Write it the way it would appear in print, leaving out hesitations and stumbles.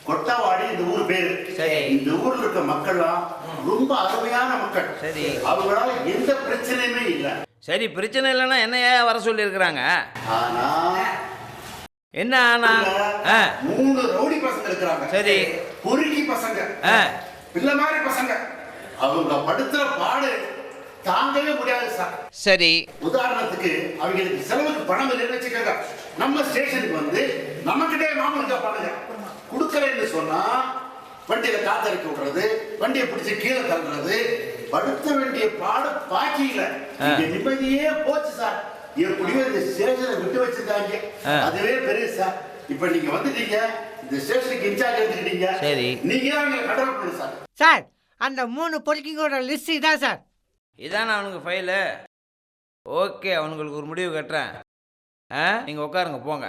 கொட்டாவாடி இந்த ஊர் பேரு. சரி. இந்த ஊர்ல இருக்க மக்கள்லாம் ரொம்ப அருமையான மக்கள். சரி. அவங்களால எந்த பிரச்சனையுமே இல்ல. சரி, பிரச்சனை இல்லைன்னா என்னையா வர சொல்லி இருக்கிறாங்க? ஆனா என்ன ஆனா? 3 ரவுடி பசங்க இருக்கிறாங்க. சரி. பொறுக்கி பசங்க, பிள்ளை மாதிரி பசங்க. அவங்க படுத்துற பாடு தாங்கவே முடியாது சார். சரி. உதாரணத்துக்கு அவங்களுக்கு செலவுக்கு பணம் இல்லைன்னு வச்சுக்கோங்க, நம்ம ஸ்டேஷனுக்கு வந்து நம்மகிட்டே மாமூலுக்கா பண்ணுங்க. கொடுக்கலன்னு சொன்னா வண்டியில காத்தடிக்க விடுறது, வண்டியை பிடிச்சி கீழே தள்ளுறது, படுத்த வேண்டிய பாடு பாக்கியில நிம்மதியே போச்சு சார். எப்படியோ இந்த ஸ்டேஷனை விட்டு வச்சிருக்காங்க, அதுவே பெரிய சார். இப்ப நீங்க வந்துட்டீங்க, இந்த ஸ்டேஷனுக்கு இன்சார்ஜ் எடுத்துக்கிட்டீங்க. சரி. நீங்க தான் அங்க கண்ட்ரோல் பண்ணுங்க சார். சார், அந்த 3 பொறுக்கிங்களோட லிஸ்ட் இதான் சார். இதானே அவனுக்கு ஃபைலு? ஓகே, அவனுங்களுக்கு ஒரு முடிவு கட்டுறேன். நீங்கள் உட்காருங்க, போங்க.